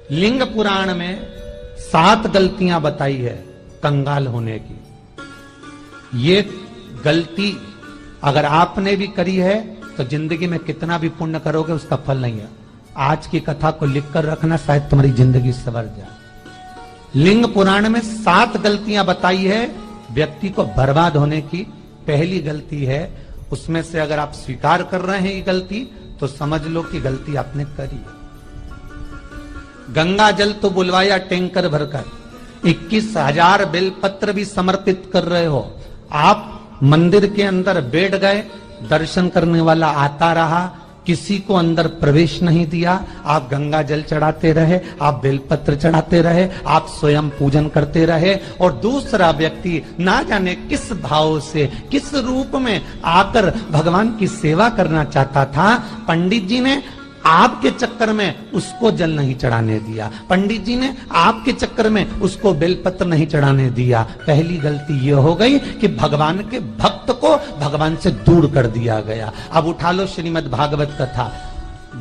लिंग पुराण में 7 गलतियां बताई है कंगाल होने की। ये गलती अगर आपने भी करी है तो जिंदगी में कितना भी पुण्य करोगे उसका फल नहीं है। आज की कथा को लिखकर रखना, शायद तुम्हारी जिंदगी संवर जाए। लिंग पुराण में 7 गलतियां बताई है व्यक्ति को बर्बाद होने की। पहली गलती है, उसमें से अगर आप स्वीकार कर रहे हैं ये गलती तो समझ लो कि गलती आपने करी है। गंगा जल तो बुलवाया टैंकर भरकर, 21,000 बेलपत्र भी समर्पित कर रहे हो। आप मंदिर के अंदर बैठ गए, दर्शन करने वाला आता रहा, किसी को अंदर प्रवेश नहीं दिया। आप गंगा जल चढ़ाते रहे, आप बेलपत्र चढ़ाते रहे, आप स्वयं पूजन करते रहे, और दूसरा व्यक्ति ना जाने किस भाव से, किस रूप में आकर भगवान की सेवा करना चाहता था। पंडित जी ने आपके चक्कर में उसको जल नहीं चढ़ाने दिया, पंडित जी ने आपके चक्कर में उसको बेलपत्र नहीं चढ़ाने दिया। पहली गलती यह हो गई कि भगवान के भक्त को भगवान से दूर कर दिया गया। अब उठा लो श्रीमद् भागवत कथा।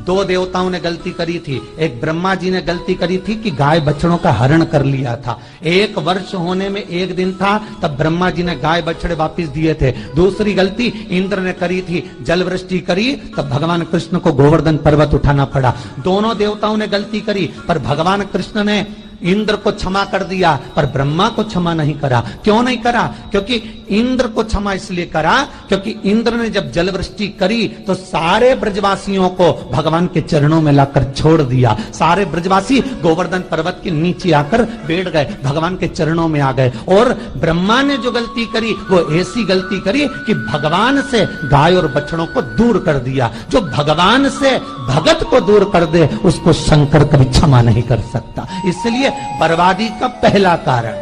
2 देवताओं ने गलती करी थी। एक ब्रह्मा जी ने गलती करी थी कि गाय बछड़ों का हरण कर लिया था। 1 वर्ष होने में 1 दिन था, तब ब्रह्मा जी ने गाय बछड़े वापस दिए थे। दूसरी गलती इंद्र ने करी थी, जल वृष्टि करी, तब भगवान कृष्ण को गोवर्धन पर्वत उठाना पड़ा। दोनों देवताओं ने गलती करी, पर भगवान कृष्ण ने इंद्र को क्षमा कर दिया, पर ब्रह्मा को क्षमा नहीं करा। क्यों नहीं करा? क्योंकि इंद्र को क्षमा इसलिए करा क्योंकि इंद्र ने जब जलवृष्टि करी तो सारे ब्रजवासियों को भगवान के चरणों में लाकर छोड़ दिया। सारे ब्रजवासी गोवर्धन पर्वत के नीचे आकर बैठ गए, भगवान के चरणों में आ गए। और ब्रह्मा ने जो गलती करी वो ऐसी गलती करी कि भगवान से गाय और बछड़ों को दूर कर दिया। जो भगवान से भगत को दूर कर दे उसको शंकर कभी क्षमा नहीं कर सकता। इसलिए बर्बादी का पहला कारण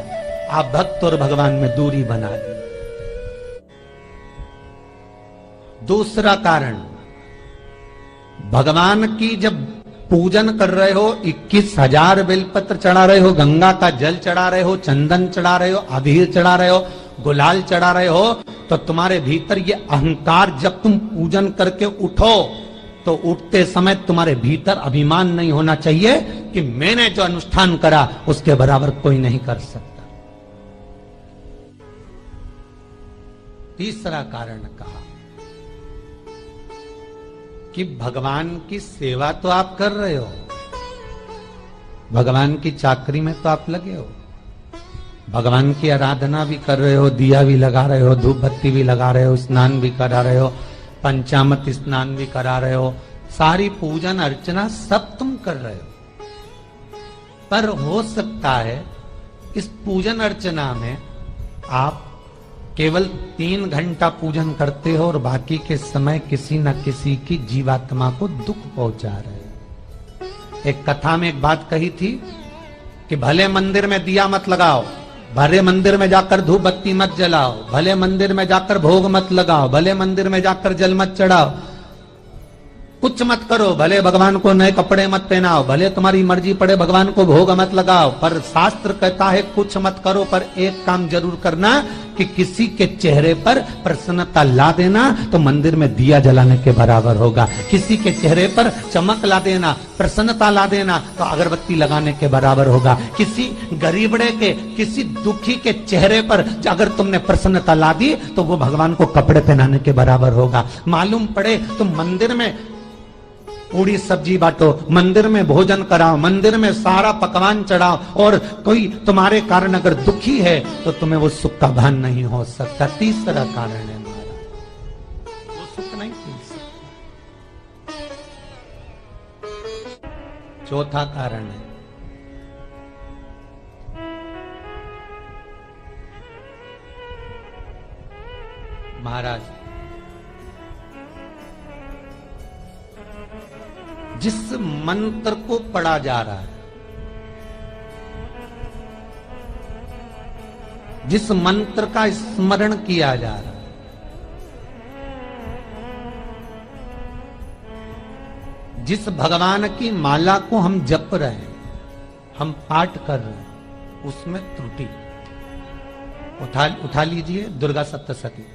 आप भक्त और भगवान में दूरी बना ली। दूसरा कारण, भगवान की जब पूजन कर रहे हो, 21,000 बेलपत्र चढ़ा रहे हो, गंगा का जल चढ़ा रहे हो, चंदन चढ़ा रहे हो, अबीर चढ़ा रहे हो, गुलाल चढ़ा रहे हो, तो तुम्हारे भीतर ये अहंकार, जब तुम पूजन करके उठो तो उठते समय तुम्हारे भीतर अभिमान नहीं होना चाहिए कि मैंने जो अनुष्ठान करा उसके बराबर कोई नहीं कर सकता। तीसरा कारण कहा कि भगवान की सेवा तो आप कर रहे हो, भगवान की चाकरी में तो आप लगे हो, भगवान की आराधना भी कर रहे हो, दिया भी लगा रहे हो, धूप बत्ती भी लगा रहे हो, स्नान भी करा रहे हो, पंचामृत स्नान भी करा रहे हो, सारी पूजन अर्चना सब तुम कर रहे हो। पर हो सकता है इस पूजन अर्चना में आप केवल 3 घंटा पूजन करते हो और बाकी के समय किसी न किसी की जीवात्मा को दुख पहुंचा रहे हो। एक कथा में एक बात कही थी कि भले मंदिर में दिया मत लगाओ, भले मंदिर में जाकर धूप बत्ती मत जलाओ, भले मंदिर में जाकर भोग मत लगाओ, भले मंदिर में जाकर जल मत चढ़ाओ, कुछ मत करो, भले भगवान को नए कपड़े मत पहनाओ, भले तुम्हारी मर्जी पड़े भगवान को भोग मत लगाओ, पर शास्त्र कहता है कुछ मत करो, पर एक काम जरूर करना कि किसी के चेहरे पर प्रसन्नता ला देना तो मंदिर में दिया जलाने के बराबर होगा। किसी के चेहरे पर चमक ला देना, प्रसन्नता ला देना तो अगरबत्ती लगाने के बराबर होगा। किसी गरीबड़े के, किसी दुखी के चेहरे पर अगर तुमने प्रसन्नता ला दी तो वो भगवान को कपड़े पहनाने के बराबर होगा। मालूम पड़े तो मंदिर में पूरी सब्जी बांटो, मंदिर में भोजन कराओ, मंदिर में सारा पकवान चढ़ाओ, और कोई तुम्हारे कारण अगर दुखी है तो तुम्हें वो सुख का भान नहीं हो सकता। तीसरा कारण है हमारा, वो सुख नहीं मिल सकता। चौथा कारण है महाराज, जिस मंत्र को पढ़ा जा रहा है, जिस मंत्र का स्मरण किया जा रहा है, जिस भगवान की माला को हम जप रहे हैं, हम पाठ कर रहे हैं, उसमें त्रुटि। उठा लीजिए दुर्गा सप्तशती।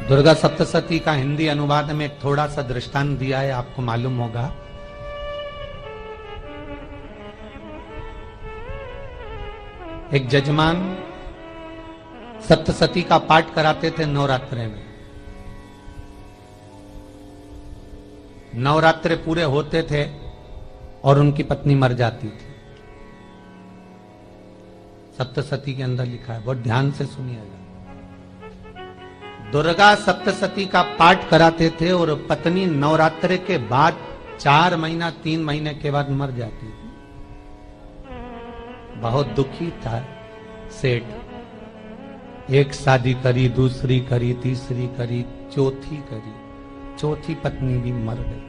दुर्गा सप्तशती का हिंदी अनुवाद में एक थोड़ा सा दृष्टांत दिया है, आपको मालूम होगा। एक जजमान सप्तशती का पाठ कराते थे नवरात्रे में। नवरात्रे पूरे होते थे और उनकी पत्नी मर जाती थी। सप्तशती के अंदर लिखा है, बहुत ध्यान से सुनिएगा। दुर्गा सप्तशती का पाठ कराते थे और पत्नी नवरात्रे के बाद 4 महीना 3 महीने के बाद मर जाती थी। बहुत दुखी था सेठ। एक शादी करी, दूसरी करी, तीसरी करी, चौथी करी, चौथी पत्नी भी मर गई।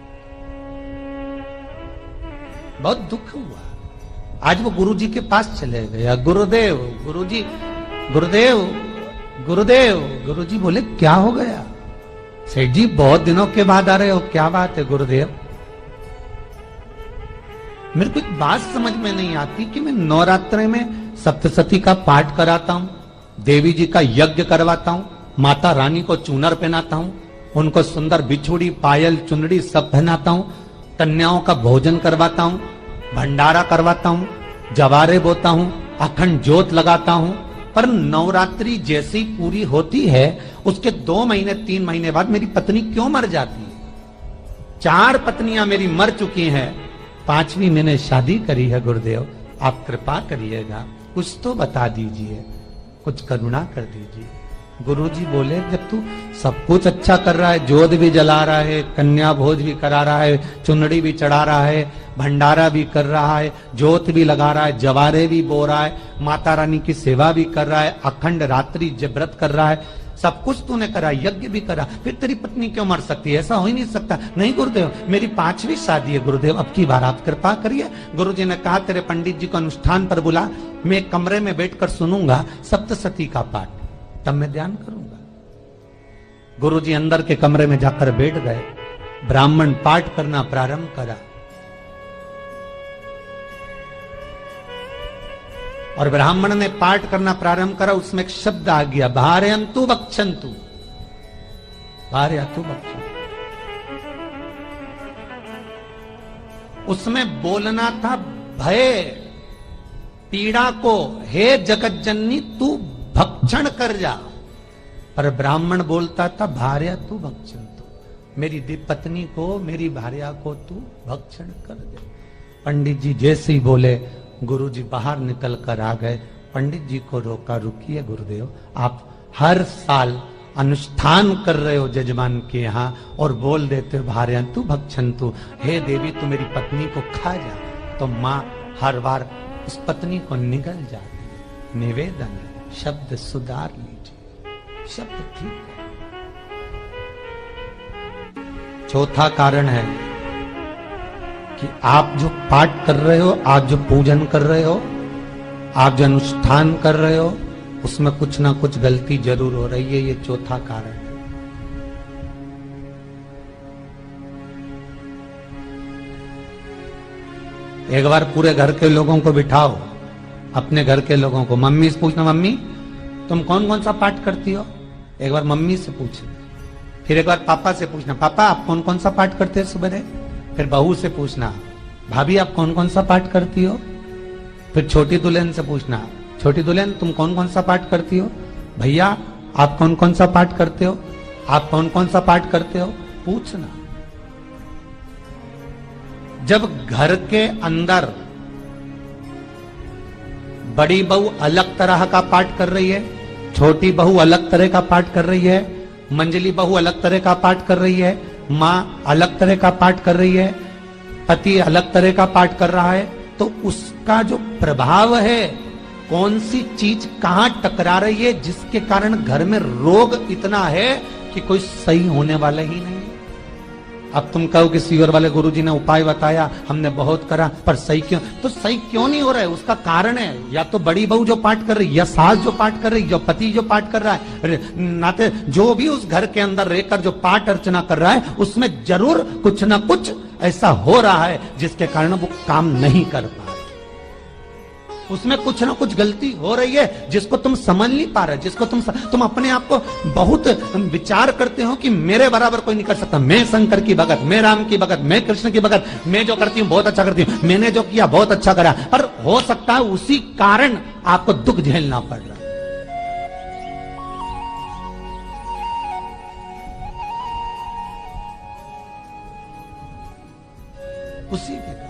बहुत दुख हुआ। आज वो गुरुजी के पास चले गया, गुरुदेव, गुरुजी, गुरुदेव, गुरुदेव। गुरुजी बोले क्या हो गया? सेठ जी बहुत दिनों के बाद आ रहे हो, क्या बात है गुरुदेव? मेरे को एक बात समझ में नहीं आती कि मैं नवरात्रे में सप्तशती का पाठ कराता हूं, देवी जी का यज्ञ करवाता हूं, माता रानी को चूनर पहनाता हूं, उनको सुंदर बिछुड़ी, पायल, चुनरी सब पहनाता हूं, कन्याओं का भोजन करवाता हूं, भंडारा करवाता हूं, जवारे बोता हूं, अखंड ज्योत लगाता हूं, पर नवरात्रि जैसी पूरी होती है उसके 2 महीने 3 महीने बाद मेरी पत्नी क्यों मर जाती है? 4 पत्नियां मेरी मर चुकी हैं, 5वीं मैंने शादी करी है। गुरुदेव आप कृपा करिएगा, कुछ तो बता दीजिए, कुछ करुणा कर दीजिए। गुरुजी बोले जब तू सब कुछ अच्छा कर रहा है, जोत भी जला रहा है, कन्या भोज भी करा रहा है, चुनड़ी भी चढ़ा रहा है, भंडारा भी कर रहा है, जोत भी लगा रहा है, जवारे भी बो रहा है, माता रानी की सेवा भी कर रहा है, अखंड रात्रि व्रत कर रहा है, सब कुछ तूने करा, यज्ञ भी करा, फिर तेरी पत्नी क्यों मर सकती है? ऐसा हो ही नहीं सकता। नहीं गुरुदेव, मेरी 5वीं शादी है गुरुदेव, अब की बार आप कृपा करिए। गुरुजी ने कहा तेरे पंडित जी को अनुष्ठान पर बुला, मैं कमरे में बैठकर सुनूंगा सप्तशती का पाठ, तब मैं ध्यान करूंगा। गुरुजी अंदर के कमरे में जाकर बैठ गए, ब्राह्मण पाठ करना प्रारंभ करा और ब्राह्मण ने पाठ करना प्रारंभ करा। उसमें एक शब्द आ गया, भारयंतु वक्षंतु, भारयंतु वक्षंतु। उसमें बोलना था भय पीड़ा को, हे जगत जननी तू भक्षण कर जा, पर ब्राह्मण बोलता था भार्या तू भक्षण तू, मेरी पत्नी को, मेरी भार्या को तू भक्षण कर दे। पंडित जी जैसे ही बोले गुरुजी बाहर निकल कर आ गए। पंडित जी को रोका, रुकिए गुरुदेव, आप हर साल अनुष्ठान कर रहे हो जजमान के यहाँ और बोल देते हो भार्या तू भक्षण तू, हे देवी तू मेरी पत्नी को खा जा, तो माँ हर बार उस पत्नी को निगल जाती। निवेदन है, शब्द सुधार लीजिए, शब्द ठीक है। चौथा कारण है कि आप जो पाठ कर रहे हो, आप जो पूजन कर रहे हो, आप जो अनुष्ठान कर रहे हो, उसमें कुछ ना कुछ गलती जरूर हो रही है। ये चौथा कारण है। एक बार पूरे घर के लोगों को बिठाओ, अपने घर के लोगों को, मम्मी से पूछना मम्मी तुम कौन कौन सा पाठ करती हो? एक बार मम्मी से पूछना, फिर एक बार पापा से पूछना, पापा आप कौन कौन सा पाठ करते हो सुबह? फिर बहू से पूछना, भाभी आप कौन कौन सा पाठ करती हो? फिर छोटी दुल्हन से पूछना, छोटी दुल्हन तुम कौन कौन सा पाठ करती हो? भैया आप कौन कौन सा पाठ करते हो? आप कौन कौन सा पाठ करते हो? पूछना। जब घर के अंदर बड़ी बहू अलग तरह का पाठ कर रही है, छोटी बहू अलग तरह का पाठ कर रही है, मंजली बहू अलग तरह का पाठ कर रही है, माँ अलग तरह का पाठ कर रही है, पति अलग तरह का पाठ कर रहा है, तो उसका जो प्रभाव है, कौन सी चीज कहां टकरा रही है, जिसके कारण घर में रोग इतना है कि कोई सही होने वाला ही नहीं। अब तुम कहो कि सीवर वाले गुरुजी ने उपाय बताया, हमने बहुत करा, पर सही क्यों? तो सही क्यों नहीं हो रहा है? उसका कारण है या तो बड़ी बहू जो पाठ कर रही, या सास जो पाठ कर रही, या पति जो पाठ कर रहा है, नाते जो भी उस घर के अंदर रहकर जो पाठ अर्चना कर रहा है, उसमें जरूर कुछ ना कुछ ऐसा हो रहा है जिसके कारण वो काम नहीं कर पा रहे। उसमें कुछ ना कुछ गलती हो रही है जिसको तुम समझ नहीं पा रहे, जिसको तुम अपने आप को बहुत विचार करते हो कि मेरे बराबर कोई नहीं कर सकता, मैं शंकर की भगत, मैं राम की भगत, मैं कृष्ण की भगत, मैं जो करती हूँ बहुत अच्छा करती हूँ, मैंने जो किया बहुत अच्छा करा, पर हो सकता है उसी कारण आपको दुख झेलना पड़ रहा है। उसी के कारण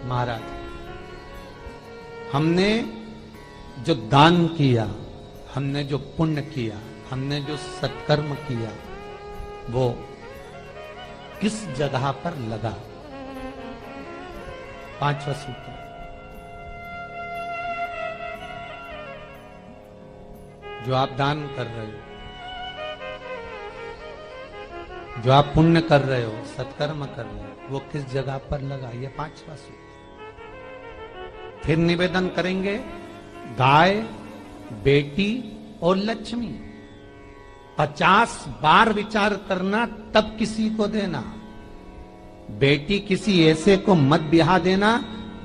महाराज, हमने जो दान किया, हमने जो पुण्य किया, हमने जो सत्कर्म किया, वो किस जगह पर लगा? पांचवा सूत्र, जो आप दान कर रहे हो, जो आप पुण्य कर रहे हो, सत्कर्म कर रहे हो, वो किस जगह पर लगा? ये पांचवा सूत्र। फिर निवेदन करेंगे, गाय, बेटी और लक्ष्मी 50 बार विचार करना, तब किसी को देना। बेटी किसी ऐसे को मत ब्याह देना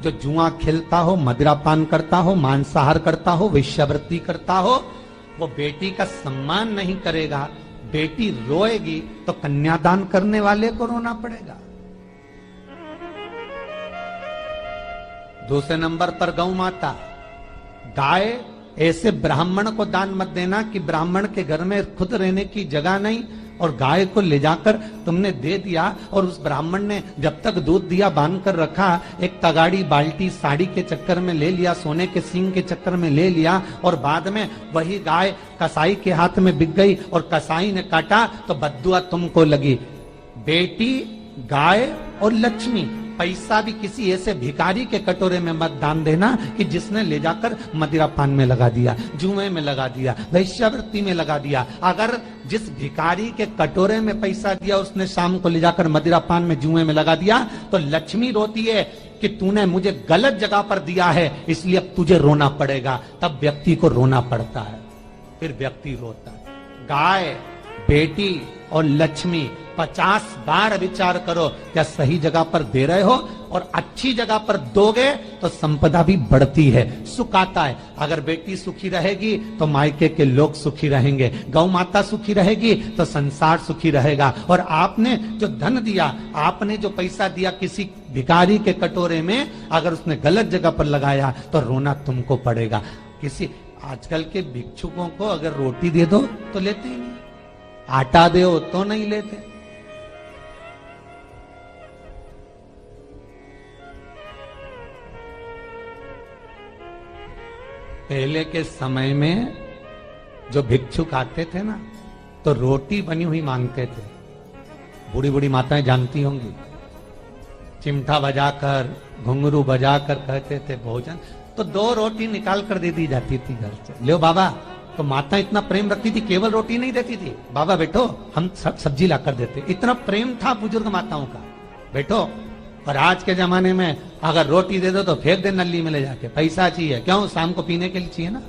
जो जुआ खेलता हो, मदिरापान करता हो, मांसाहार करता हो, वेश्यावृत्ति करता हो। वो बेटी का सम्मान नहीं करेगा। बेटी रोएगी तो कन्यादान करने वाले को रोना पड़ेगा। दूसरे नंबर पर गौ माता, गाय ऐसे ब्राह्मण को दान मत देना कि ब्राह्मण के घर में खुद रहने की जगह नहीं और गाय को ले जाकर तुमने दे दिया और उस ब्राह्मण ने जब तक दूध दिया बांध कर रखा, एक तगाड़ी बाल्टी साड़ी के चक्कर में ले लिया, सोने के सींग के चक्कर में ले लिया और बाद में वही गाय कसाई के हाथ में बिक गई और कसाई ने काटा तो बद्दुआ तुमको लगी। बेटी, गाय और लक्ष्मी, पैसा भी किसी ऐसे भिखारी के कटोरे में मत दान देना कि जिसने ले जाकर मदिरा पान में लगा दिया, जुए में लगा दिया, वैश्यावृत्ति में लगा दिया। अगर जिस भिखारी के कटोरे में पैसा दिया उसने शाम को ले जाकर मदिरा पान में, जुए में लगा दिया, तो लक्ष्मी रोती है कि तूने मुझे गलत जगह पर दिया है, इसलिए अब तुझे रोना पड़ेगा। तब व्यक्ति को रोना पड़ता है, फिर व्यक्ति रोता है। गाय, बेटी और लक्ष्मी 50 बार विचार करो, क्या सही जगह पर दे रहे हो? और अच्छी जगह पर दोगे तो संपदा भी बढ़ती है, सुख आता है। अगर बेटी सुखी रहेगी तो मायके के लोग सुखी रहेंगे, गौ माता सुखी रहेगी तो संसार सुखी रहेगा। और आपने जो धन दिया, आपने जो पैसा दिया किसी भिखारी के कटोरे में, अगर उसने गलत जगह पर लगाया तो रोना तुमको पड़ेगा। किसी आजकल के भिक्षुकों को अगर रोटी दे दो तो लेते ही नहीं, आटा दो तो नहीं लेते। पहले के समय में जो भिक्षुक आते थे ना, तो रोटी बनी हुई मांगते थे। बूढ़ी बूढ़ी माताएं जानती होंगी, चिमटा बजाकर, घुंघरू बजाकर कहते थे भोजन, तो 2 रोटी निकाल कर दे दी जाती थी घर से। लो बाबा, तो माता इतना प्रेम रखती थी, केवल रोटी नहीं देती थी, बाबा बैठो हम सब सब्जी लाकर देते। इतना प्रेम था बुजुर्ग माताओं का, बैठो। और आज के जमाने में अगर रोटी दे दो तो फेंक दे नली में ले जाके, पैसा चाहिए। क्यों? शाम को पीने के लिए चाहिए ना,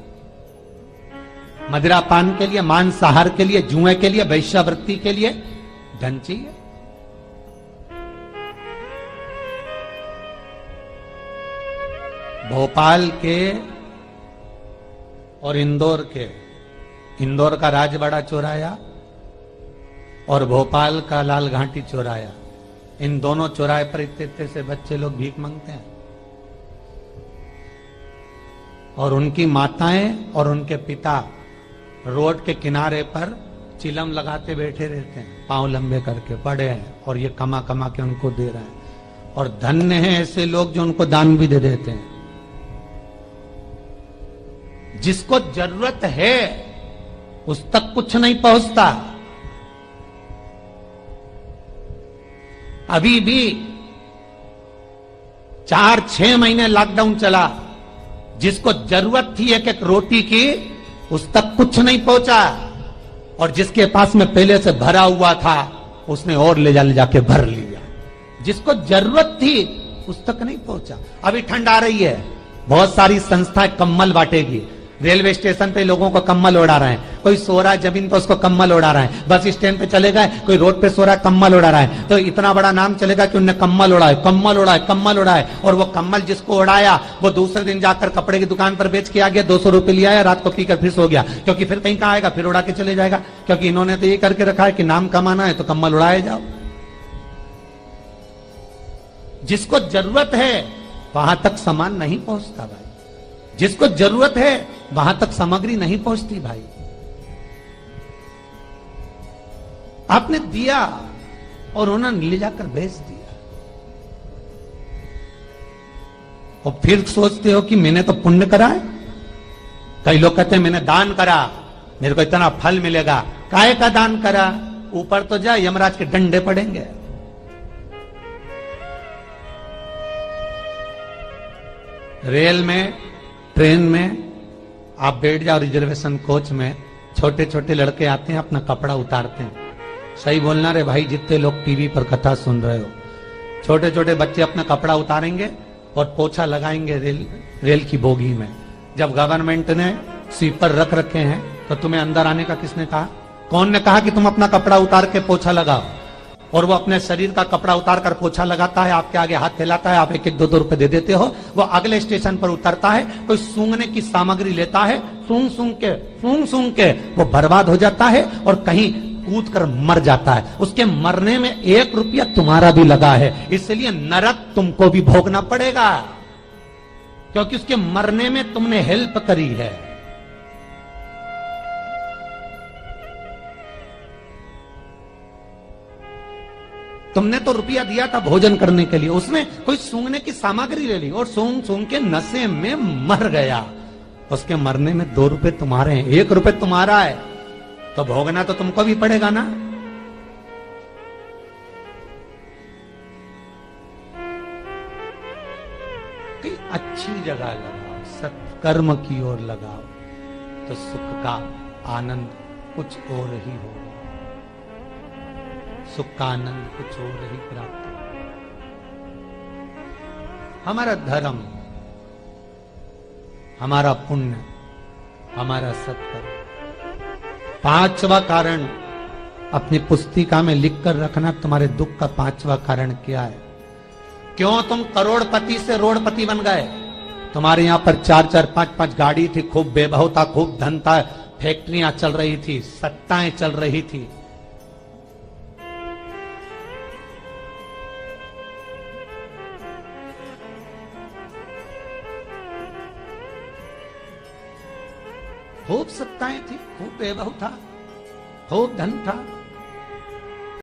मदिरा पान के लिए, मांसाहार के लिए, जुए के लिए, वैश्यावृत्ति के लिए धन चाहिए। भोपाल के और इंदौर के, इंदौर का राजवाड़ा चौराया और भोपाल का लाल घाटी चौराया, इन दोनों चौराहे पर इतने से बच्चे लोग भीख मांगते हैं और उनकी माताएं और उनके पिता रोड के किनारे पर चिलम लगाते बैठे रहते हैं, पांव लंबे करके पड़े हैं और ये कमा कमा के उनको दे रहे हैं। और धन्य हैं ऐसे लोग जो उनको दान भी दे देते हैं। जिसको जरूरत है उस तक कुछ नहीं पहुंचता। अभी भी 4-6 महीने लॉकडाउन चला, जिसको जरूरत थी एक रोटी की, उस तक कुछ नहीं पहुंचा। और जिसके पास में पहले से भरा हुआ था उसने और ले जाके भर लिया। जिसको जरूरत थी उस तक नहीं पहुंचा। अभी ठंड आ रही है, बहुत सारी संस्थाएं कंबल बांटेगी, रेलवे स्टेशन पे लोगों को कम्बल ओढ़ा रहे हैं, कोई सो रहा है जमीन पर उसको कम्बल ओढ़ा रहे हैं, बस स्टैंड पे चले गए कोई रोड पे सो रहा है कम्बल ओढ़ा रहा है, तो इतना बड़ा नाम चलेगा कि उनने कम्बल ओढ़ा है, कम्बल ओढ़ा है, कम्बल ओढ़ा है। और वो कम्बल जिसको ओढ़ाया वो दूसरे दिन जाकर कपड़े की दुकान पर बेच के आ गया, 200 रुपए लिया आया, रात को पीकर फिर सो गया, क्योंकि फिर कहीं कहाँ आएगा, फिर उड़ा के चले जाएगा, क्योंकि इन्होंने तो ये करके रखा है कि नाम कमाना है तो कम्बल उड़ाए जाओ। जिसको जरूरत है वहां तक सामान नहीं पहुंचता भाई, जिसको जरूरत है वहां तक सामग्री नहीं पहुंचती भाई। आपने दिया और उन्होंने ले जाकर बेच दिया, और फिर सोचते हो कि मैंने तो पुण्य करा है। कई लोग कहते हैं मैंने दान करा, मेरे को इतना फल मिलेगा। काहे का दान करा? ऊपर तो जा, यमराज के डंडे पड़ेंगे। रेल में, ट्रेन में आप बैठ जाओ, रिजर्वेशन कोच में छोटे छोटे लड़के आते हैं, अपना कपड़ा उतारते हैं। सही बोलना रे भाई, जितने लोग टीवी पर कथा सुन रहे हो, छोटे छोटे बच्चे अपना कपड़ा उतारेंगे और पोछा लगाएंगे रेल की बोगी में। जब गवर्नमेंट ने स्वीपर रख रखे हैं तो तुम्हें अंदर आने का किसने कहा? कौन ने कहा कि तुम अपना कपड़ा उतार के पोछा लगाओ? और वो अपने शरीर का कपड़ा उतार कर पोछा लगाता है, आपके आगे हाथ फैलाता है, आप 1-1, 2-2 रुपए दे देते हो। वो अगले स्टेशन पर उतरता है, कोई सूंघने की सामग्री लेता है, सूंघ सूंघ के वो बर्बाद हो जाता है और कहीं कूद कर मर जाता है। उसके मरने में 1 रुपया तुम्हारा भी लगा है, इसलिए नरक तुमको भी भोगना पड़ेगा, क्योंकि उसके मरने में तुमने हेल्प करी है। तुमने तो रुपया दिया था भोजन करने के लिए, उसने कोई सूंघने की सामग्री ले ली और सूंघ सूंघ के नशे में मर गया। उसके मरने में 2 रुपए तुम्हारे हैं, 1 रुपए तुम्हारा है, तो भोगना तो तुमको भी पड़ेगा ना। कोई अच्छी जगह लगाओ, सत्कर्म की ओर लगाओ, तो सुख का आनंद कुछ और ही होगा, सुख का आनंद कुछ और ही प्राप्त होगा। हमारा धर्म, हमारा पुण्य, हमारा सत्कर्म। 5वां कारण अपनी पुस्तिका में लिखकर रखना, तुम्हारे दुख का 5वां कारण क्या है? क्यों तुम करोड़पति से रोड़पति बन गए? तुम्हारे यहां पर 4-4, 5-5 गाड़ी थी, खूब वैभव था, खूब धन था, फैक्ट्रियां चल रही थी, सत्ताएं चल रही थी। खूब सत्ताएं थी, खूब वैभव था, खूब धन था,